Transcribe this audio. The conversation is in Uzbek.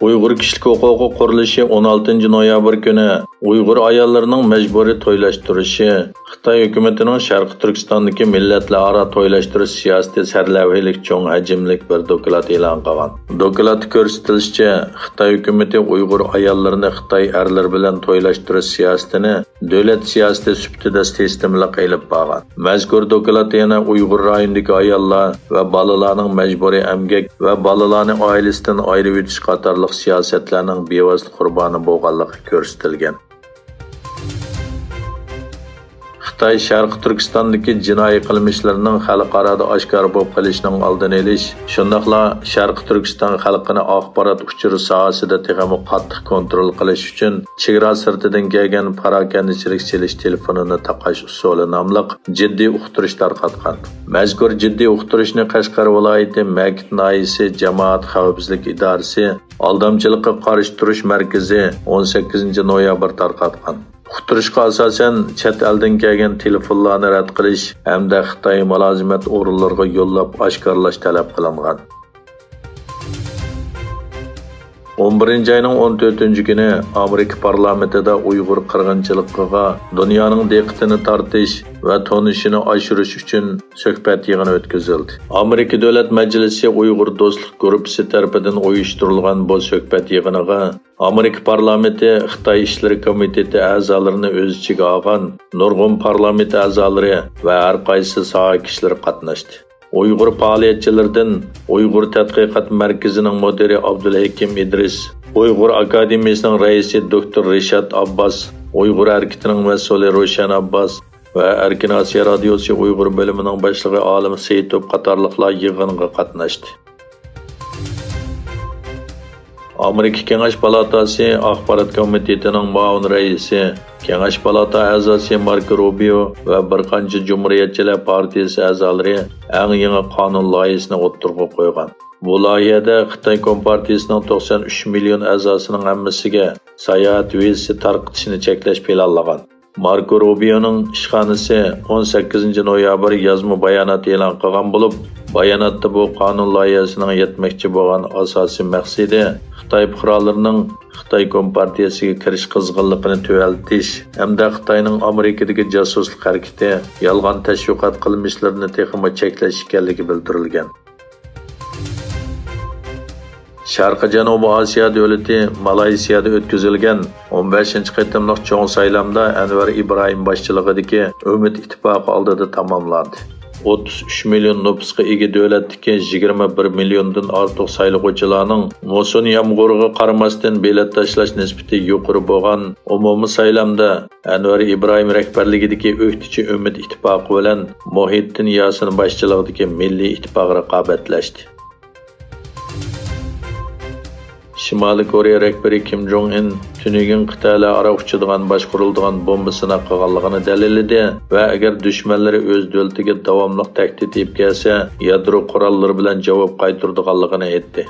Uyg'ur kishilik huquqi qurilishi 16 noyabr kuni Uyg'ur ayollarining majburiy to'ylashtirishi, Xitoy hukumatining Sharqi Turkistondagi millatlararo to'ylashtirish siyosati sarlavhalik cho'ng hajmlik bir doklad e'lon qilgan. Dokladda ko'rsatilishicha, Xitoy hukumati Uyg'ur ayollarini Xitoy erlari bilan to'ylashtirish siyosatini davlat siyosati sifatida sistemli qilib borgan. Mazkur doklad yana Uyg'ur rayonidagi ayollar va bolalarning majburiy emgak va bolalarni oilasidan ayirib o'tish qatorliq siyosatlarning bevosita qurboni bo'lganligi ko'rsatilgan. Xitoy Sharqi Turkistondagi jinoiy qilmishlarning xalqaro oshkor bo'lib qolishining oldini olish, shundaqla Sharqi Turkiston xalqini axborot uchuri sohasida texmo qattiq kontrol qilish uchun chegara sirtidan kelgan parokandachilik selish telefonini taqash usuli nomli jiddiy uqtirish tarqatgan. Mazkur jiddiy uqtirishni Qashqar viloyati Makit noyisi jamoat xavfsizlik idorasi aldamchilikqa qarshi turish markazi 18 noyabr tarqatgan. Uqtirishga asosan chet eldan kelgan telefonlarni rad qilish hamda Xitoy mulozimat o'rinlariga yo'llab oshkorlash talab qilingan. 11 ayning 14 kuni Amerika parlamentida Uyg'ur qirg'inchiligiga dunyoning diqqatini tortish va tonishini oshirish uchun suhbat yig'ini o'tkazildi. Amerika Davlat Majlisi Uyg'ur do'stlik guruhi tomonidan uyushtirilgan bu suhbat yig'iniga Amerika parlamenti Xitoy ishlari komiteti a'zolarini o'z ichiga olgan nurg'un parlament a'zolari va har qaysi soha kishilari qatnashdi. Uyg'ur faoliyatchilaridan Uyg'ur tadqiqot markazining mudiri Abdulhakim Idris, Uyg'ur akademiyasining raisi doktor Rishad Abbas, Uyg'ur harakatining mas'uli Roshan Abbas va Erkin Osiyo radiosi Uyg'ur bo'limining boshlig'i Olim Seyitov qatorliqlar yig'inga qatnashdi. Amerika Kengash palatasi axborot komitetining muavin raisi, Kengash palata a'zosi Marko Rubio va bir qancha Cumhuriyetchilar partiyasi a'zolari eng yangi qonun loyihasini o'ttirib qo'ygan. Bu loyihada Xitoy Kompartiyasining 93 million a'zosining hammasiga sayohat vizasi tarqatishni cheklash planlangan. Marko Rubioning ishxonasi 18 noyabr yozma bayonot e'lon qilgan bo'lib, bayonotda bu qonun loyihasining yetmoqchi bo'lgan asosiy maqsadi Xitoy fuqarolarining Xitoy Kompartiyasiga kirish qizg'inligini tuvaltish hamda Xitoyning Amerikadagi josuslik harakati, yolg'on tashviqot qilmishlarini texmo cheklash ekanligi bildirilgan. Sharqi Janubiy Osiyo davlati Malayziyada o'tkazilgan 15-chi qatimliq cho'ng saylamda Anvar Ibrohim boshchiligidagi Umid ittifoqi oldida tamomlandi. 33 million nüfusga ega davlatdagi 21 milliondan ortiq saylovchilarning mo'son yomg'iriga qaramasdan bilet tashlash nisbati yuqori bo'lgan umumiy saylamda Anvar Ibrohim rahbarligidagi o'qituvchi Umid ittifoqi bilan Muhiddin Yasin boshchiligidagi Milliy ittifoq raqobatlashdi. Shimoliy Koreya rahbari Kim Jong Un tunigan qit'alar aro uchadigan boshqariladigan bomba sinab qilganligini dalilladi va agar dushmanlari o'z davlatiga davomli tahdid etib kelsa, yadro qurollari bilan javob qaytaradiganligini aytdi.